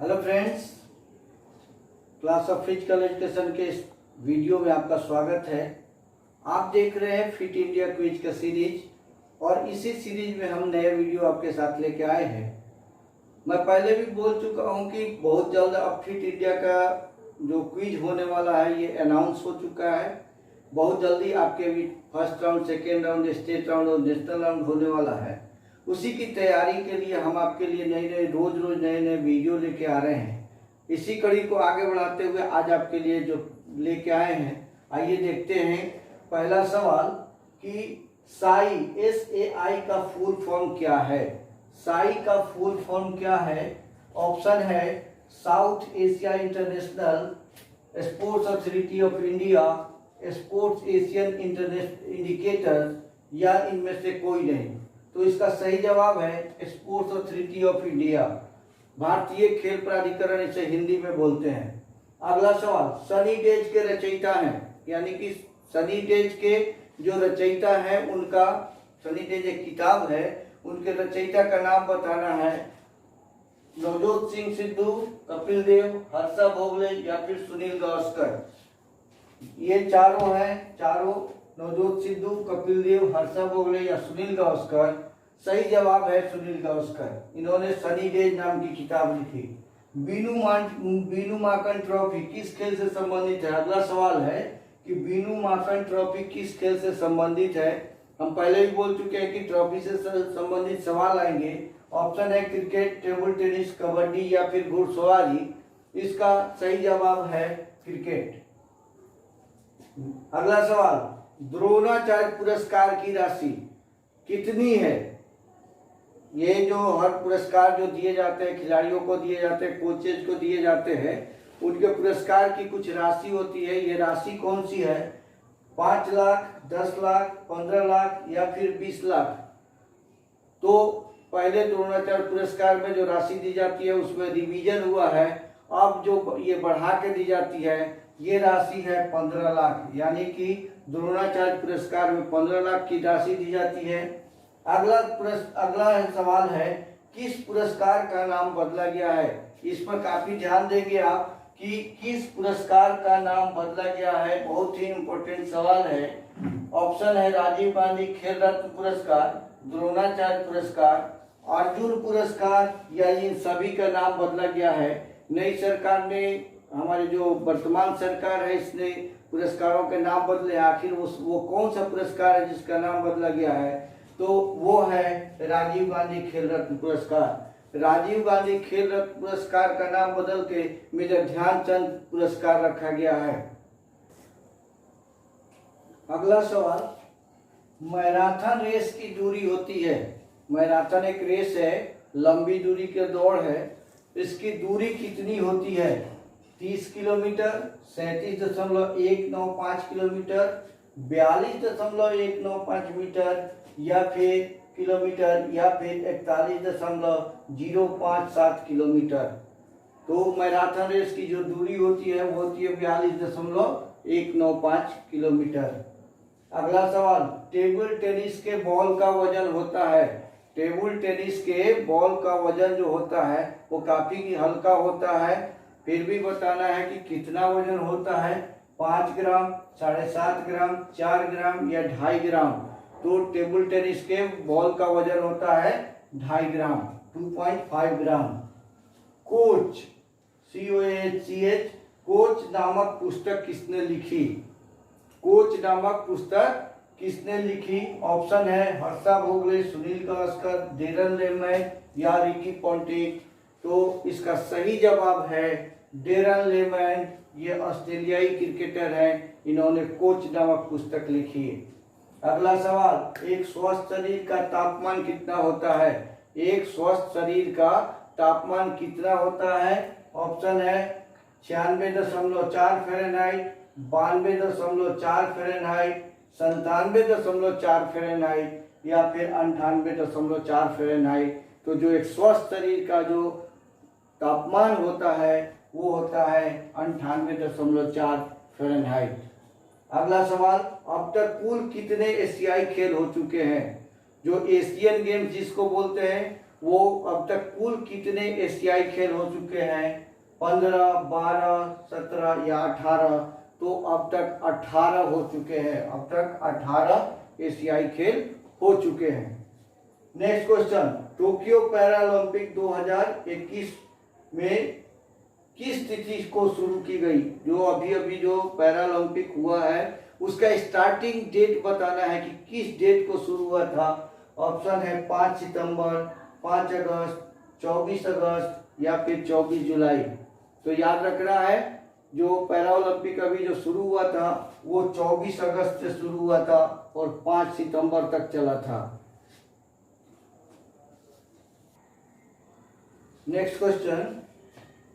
Hello friends, class of physical education के इस video में आपका स्वागत है। आप देख रहे हैं फिट इंडिया क्विज का सीरीज और इसी सीरीज में हम नए वीडियो आपके साथ लेके आए हैं। मैं पहले भी बोल चुका हूं कि बहुत जल्द अब फिट इंडिया का जो क्विज होने वाला है ये अनाउंस हो चुका है। बहुत जल्दी आपके भी first round, second round, state round और नेशनल राउंड होने वाला है। उसी की तैयारी के लिए हम आपके लिए रोज नए वीडियो लेके आ रहे हैं। इसी कड़ी को आगे बढ़ाते हुए आज आपके लिए जो लेके आए हैं, आइए देखते हैं। पहला सवाल कि साई SAI का फुल फॉर्म क्या है। साई का फुल फॉर्म क्या है? ऑप्शन है south Asia international sports authority of India, sports Asian indicator, या इनमें से कोई नहीं। तो इसका सही जवाब है स्पोर्ट्स अथॉरिटी ऑफ इंडिया, भारतीय खेल प्राधिकरण इसे हिंदी में बोलते हैं। अगला सवाल, सनी डेज के रचयिता हैं, यानी कि सनी डेज के जो रचयिता हैं उनका, सनी डेज एक किताब है, उनके रचयिता का नाम बताना है। नवजोत सिंह सिद्धू, कपिल देव, हर्षा भोगले या फिर सुनील गावस्कर। ये चारों हैं, चारों नवजोत सिद्धू, कपिल देव, हर्षा भोगले या सुनील गावस्कर। सही जवाब है सुनील गावस्कर। इन्होंने सनी डेज नाम की किताब लिखी। बीनू माकन ट्रॉफी किस खेल से संबंधित है? अगला सवाल है कि बीनू माकन ट्रॉफी किस खेल से संबंधित है। हम पहले भी बोल चुके हैं कि ट्रॉफी से संबंधित सवाल आएंगे। ऑप्शन है क्रिकेट, टेबल टेनिस, कबड्डी या फिर घुड़सवारी। इसका सही जवाब है क्रिकेट। अगला सवाल, द्रोणाचार्य पुरस्कार की राशि कितनी है? ये जो हर पुरस्कार जो दिए जाते हैं, खिलाड़ियों को दिए जाते हैं, कोचेज को दिए जाते हैं, उनके पुरस्कार की कुछ राशि होती है। ये राशि कौन सी है? 5 लाख, 10 लाख, 15 लाख या फिर 20 लाख। तो पहले द्रोणाचार्य पुरस्कार में जो राशि दी जाती है उसमें रिवीजन हुआ है। अब जो ये बढ़ा के दी जाती है ये राशि है 15 लाख, यानी कि द्रोणाचार्य पुरस्कार में 15 लाख की राशि दी जाती है। अगला सवाल है किस पुरस्कार का नाम बदला गया है? इस पर काफी ध्यान देंगे आप कि किस पुरस्कार का नाम बदला गया है। बहुत ही इंपॉर्टेंट सवाल है। ऑप्शन है राजीव गांधी खेल रत्न पुरस्कार, द्रोणाचार्य पुरस्कार, अर्जुन पुरस्कार, या इन सभी का नाम बदला गया है। नई सरकार ने, हमारी जो वर्तमान सरकार है, इसने पुरस्कारों के नाम बदले। आखिर वो कौन सा पुरस्कार है जिसका नाम बदला गया है? तो वो है राजीव गांधी खेल रत्न पुरस्कार। राजीव गांधी खेल रत्न पुरस्कार का नाम बदल के मेजर ध्यानचंद पुरस्कार रखा गया है। अगला सवाल, मैराथन रेस की दूरी होती है। मैराथन एक रेस है, लंबी दूरी की दौड़ है। इसकी दूरी कितनी होती है? 30 किलोमीटर, 37.195 किलोमीटर, 42.195 मीटर या फिर किलोमीटर, या फिर 41.057 किलोमीटर। तो मैराथन रेस की जो दूरी होती है वो होती है 42.195 किलोमीटर। अगला सवाल, टेबल टेनिस के बॉल का वजन होता है। टेबल टेनिस के बॉल का वजन जो होता है वो काफी हल्का होता है। फिर भी बताना है कि कितना वजन होता है। 5 ग्राम, 7.5 ग्राम, 4 ग्राम या 2.5 ग्राम। तो टेबल टेनिस के बॉल का वजन होता है 2.5 ग्राम, 2.5 ग्राम। कोच, COACH, कोच नामक पुस्तक किसने लिखी? कोच नामक पुस्तक किसने लिखी? ऑप्शन है हर्षा भोगले, सुनील गावस्कर, डेरन लेमैन या रिकी पॉन्टिक। तो इसका सही जवाब है डेरन लेमैन। ये ऑस्ट्रेलियाई क्रिकेटर हैं, इन्होंने कोच नामक पुस्तक लिखी है। अगला सवाल, एक स्वस्थ शरीर का तापमान कितना होता है? एक स्वस्थ शरीर का तापमान कितना होता है? ऑप्शन है 96.4 फ़ारेनहाइट, 92.4 फ़ारेनहाइट, 97.4 फ़ारेनहाइट या फिर 98.4 फ़ारेनहाइट। तो जो एक स्वस्थ शरीर का जो तापमान होता है वो होता है 98.4 फ़ारेनहाइट। अगला सवाल, अब तक कुल कितने एशियाई खेल हो चुके हैं? जो एशियन गेम्स जिसको बोलते हैं वो अब तक कुल कितने एशियाई खेल हो चुके हैं, 15, 12, 17 या 18। तो अब तक 18 हो चुके हैं, अब तक 18 एशियाई खेल हो चुके हैं। नेक्स्ट क्वेश्चन, टोक्यो पैरालंपिक 2021 में किस तिथि को शुरू की गई? जो अभी जो पैरालंपिक हुआ है उसका स्टार्टिंग डेट बताना है कि किस डेट को शुरू हुआ था। ऑप्शन है 5 सितंबर, 5 अगस्त, 24 अगस्त या फिर 24 जुलाई। तो याद रखना है जो पैरालंपिक अभी जो शुरू हुआ था वो 24 अगस्त से शुरू हुआ था और 5 सितंबर तक चला था। नेक्स्ट क्वेश्चन,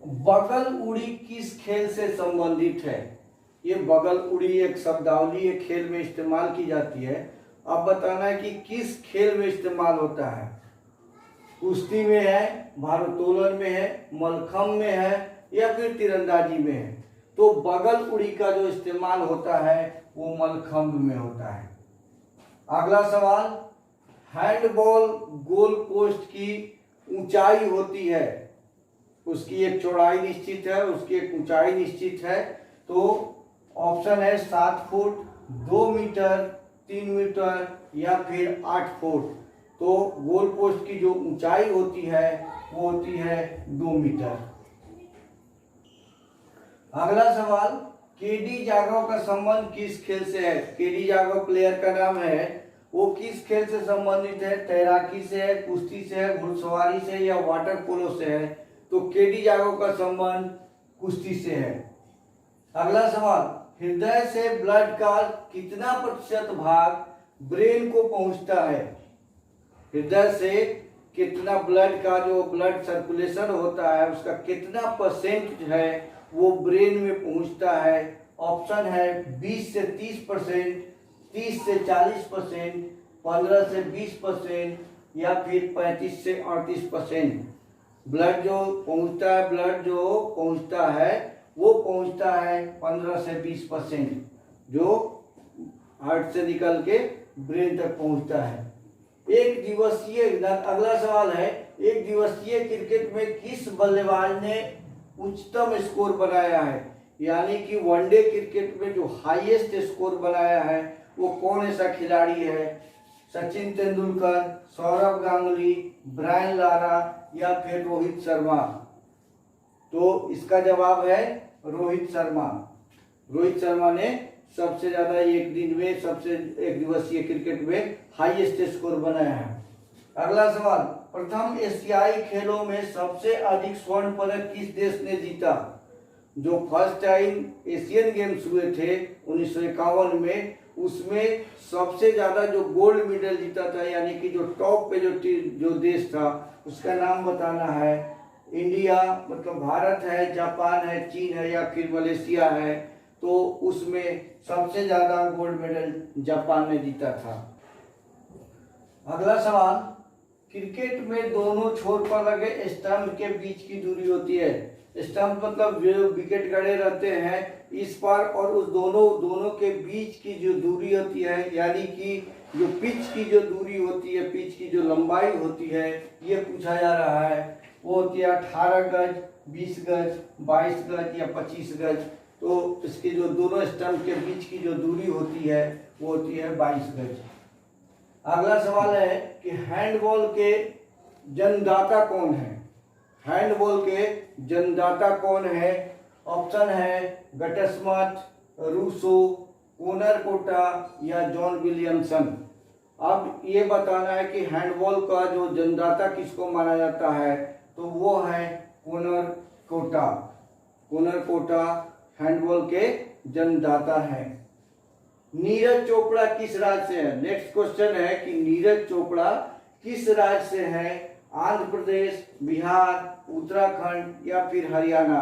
बगल उड़ी किस खेल से संबंधित है? ये बगल उड़ी एक शब्दावली एक खेल में इस्तेमाल की जाती है। अब बताना है कि किस खेल में इस्तेमाल होता है। कुश्ती में है, भारोत्तोलन में है, मलखम्ब में है या फिर तीरंदाजी में है। तो बगल उड़ी का जो इस्तेमाल होता है वो मलखम्ब में होता है। अगला सवाल, हैंडबॉल गोल पोस्ट की ऊंचाई होती है, उसकी एक चौड़ाई निश्चित है, उसकी एक ऊंचाई निश्चित है। तो ऑप्शन है 7 फुट, 2 मीटर, 3 मीटर या फिर 8 फुट। तो गोल पोस्ट की जो ऊंचाई होती है वो होती है 2 मीटर। अगला सवाल, केडी जागव का संबंध किस खेल से है? केडी जागव प्लेयर का नाम है, वो किस खेल से संबंधित है? तैराकी से है, कुश्ती से है, घुड़सवारी से या वाटर पोलो से है? तो केडी जागव का संबंध कुश्ती से है। अगला सवाल, हृदय से ब्लड का कितना प्रतिशत भाग ब्रेन को पहुंचता है? हृदय से कितना ब्लड का जो ब्लड सर्कुलेशन होता है उसका कितना परसेंट है वो ब्रेन में पहुंचता है? ऑप्शन है 20 से 30%, 30 से 40%, 15 से 20% या फिर 35 से 38%। ब्लड जो पहुंचता है वो पहुंचता है 15 से 20%, जो हार्ट से निकल के ब्रेन तक पहुंचता है। एक दिवसीय, अगला सवाल है, एक दिवसीय क्रिकेट में किस बल्लेबाज ने उच्चतम स्कोर बनाया है? यानी कि वनडे क्रिकेट में जो हाईएस्ट स्कोर बनाया है वो कौन ऐसा खिलाड़ी है? सचिन तेंदुलकर, सौरव गांगुली, ब्रायन लारा या फिर रोहित शर्मा? तो इसका जवाब है रोहित शर्मा। रोहित शर्मा ने सबसे ज्यादा एक दिवसीय क्रिकेट में हाईएस्ट स्कोर बनाया है। अगला सवाल, प्रथम एशियाई खेलों में सबसे अधिक स्वर्ण पदक किस देश ने जीता? जो फर्स्ट टाइम एशियन गेम्स हुए थे 1951 में, उसमें सबसे ज्यादा जो गोल्ड मेडल जीता था, यानी कि जो टॉप पे जो देश था उसका नाम बताना है। इंडिया मतलब भारत है, जापान है, चीन है या फिर मलेशिया है? तो उसमें सबसे ज्यादा गोल्ड मेडल जापान ने जीता था। अगला सवाल, क्रिकेट में दोनों छोर पर लगे स्टंप के बीच की दूरी होती है। स्टंप मतलब जो विकेट गड़े रहते हैं इस पर और उस दोनों के बीच की जो दूरी होती है, यानी कि जो पिच की जो दूरी होती है, पिच की जो लंबाई होती है, ये पूछा जा रहा है। वो होती है 18 गज, 20 गज, 22 गज या 25 गज। तो इसके जो दोनों स्टंप के बीच की जो दूरी होती है वो होती है 22 गज। अगला सवाल है कि हैंडबॉल के जन्मदाता कौन है? हैंडबॉल के जन्मदाता कौन है? ऑप्शन है गटस्मथ, रूसो, कोनर कोटा या जॉन विलियमसन। अब ये बताना है कि हैंडबॉल का जो जन्मदाता किसको माना जाता है, तो वो है Konrad Koch. Konrad Koch handball के जन्मदाता है। नीरज चोपड़ा किस राज्य से है? नेक्स्ट क्वेश्चन है कि नीरज चोपड़ा किस राज्य से है? आंध्र प्रदेश, बिहार, उत्तराखंड या फिर हरियाणा?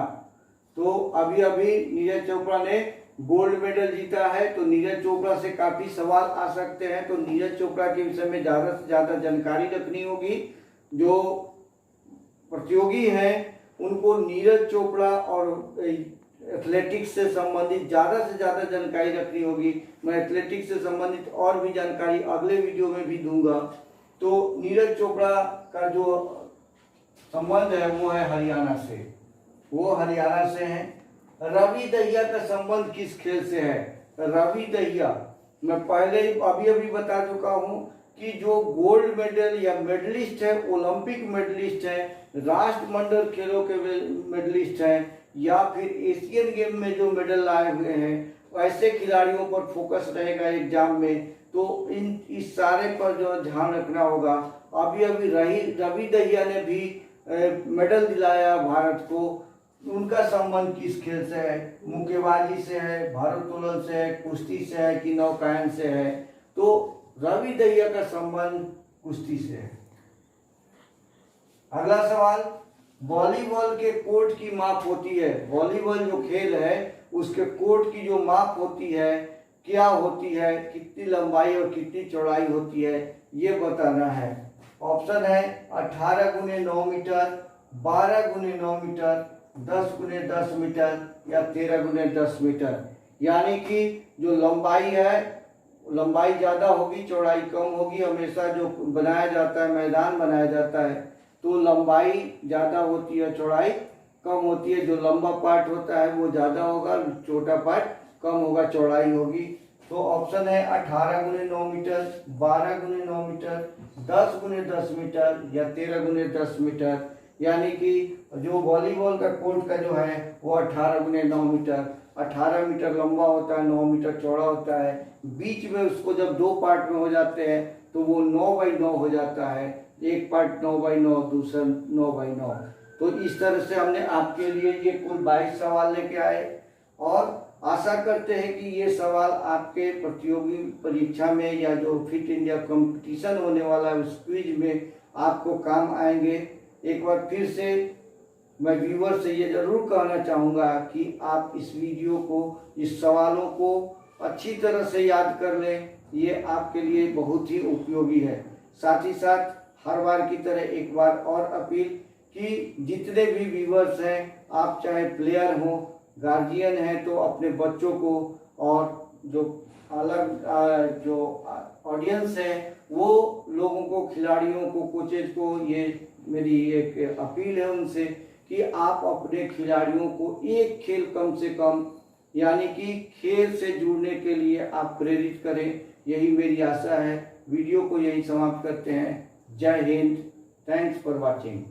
तो अभी नीरज चोपड़ा ने गोल्ड मेडल जीता है, तो नीरज चोपड़ा से काफी सवाल आ सकते हैं। तो नीरज चोपड़ा के विषय में ज्यादा से ज्यादा जानकारी रखनी होगी। जो प्रतियोगी हैं उनको नीरज चोपड़ा और एथलेटिक्स से संबंधित ज्यादा से ज्यादा जानकारी रखनी होगी। मैं एथलेटिक्स से संबंधित और भी जानकारी अगले वीडियो में भी दूंगा। तो नीरज चोपड़ा का जो संबंध है वो है हरियाणा से, वो हरियाणा से हैं। रवि दहिया का संबंध किस खेल से है? रवि दहिया, मैं पहले ही अभी बता चुका हूं कि जो गोल्ड मेडल या मेडलिस्ट है, ओलंपिक मेडलिस्ट है, राष्ट्रमंडल खेलों के मेडलिस्ट हैं, या फिर एशियन गेम में जो मेडल लाए हुए हैं, ऐसे खिलाड़ियों पर फोकस रहेगा एग्जाम में। तो इस सारे पर जो ध्यान रखना होगा। अभी रवि दहिया ने भी मेडल दिलाया भारत को। उनका संबंध किस खेल से है? मुक्केबाजी से है, भारोत्तोलन से है, कुश्ती से है कि नौकायन से है? तो रवि दहिया का संबंध कुश्ती से है। अगला सवाल, वॉलीबॉल के कोर्ट की माप होती है, वॉलीबॉल जो खेल है उसके कोर्ट की जो माप होती है क्या होती है? कितनी लंबाई और कितनी चौड़ाई होती है, ये बताना है। ऑप्शन है 18 गुने 9 मीटर, 12 गुने 9 मीटर, 10 गुने 10 मीटर या 13 गुने 10 मीटर। यानी कि जो लंबाई है, लंबाई ज़्यादा होगी, चौड़ाई कम होगी। हमेशा जो बनाया जाता है, मैदान बनाया जाता है, तो लंबाई ज़्यादा होती है, चौड़ाई कम होती है। जो लंबा पार्ट होता है वो ज़्यादा होगा, छोटा पार्ट कम होगा, चौड़ाई होगी। तो ऑप्शन है 18 गुने 9 मीटर, 12 गुने 9 मीटर, 10 गुने 10 मीटर या 13 गुने 10 मीटर। यानी कि जो वॉलीबॉल का कोर्ट का जो है वो 18 गुने 9 मीटर, 18 मीटर लंबा होता है, 9 मीटर चौड़ा होता है। बीच में उसको जब दो पार्ट में हो जाते हैं तो वो 9x9 हो जाता है। एक पार्ट 9x9, दूसरा 9x9। तो इस तरह से हमने आपके लिए ये कुल 22 सवाल लेके आए और आशा करते हैं कि ये सवाल आपके प्रतियोगी परीक्षा में या जो फिट इंडिया कंपटीशन होने वाला है उस क्विज में आपको काम आएंगे। एक बार फिर से मैं व्यूअर से ये जरूर कहना चाहूँगा कि आप इस वीडियो को, इस सवालों को अच्छी तरह से याद कर लें, ये आपके लिए बहुत ही उपयोगी है। साथ ही साथ हर बार की तरह एक बार और अपील कि जितने भी व्यूअर्स हैं, आप चाहे प्लेयर हो, गार्जियन हैं, तो अपने बच्चों को और जो अलग जो ऑडियंस है वो लोगों को, खिलाड़ियों को, कोचेज को, ये मेरी एक अपील है उनसे कि आप अपने खिलाड़ियों को एक खेल कम से कम, यानी कि खेल से जुड़ने के लिए आप प्रेरित करें। यही मेरी आशा है। वीडियो को यही समाप्त करते हैं। जय हिंद। Thanks for watching.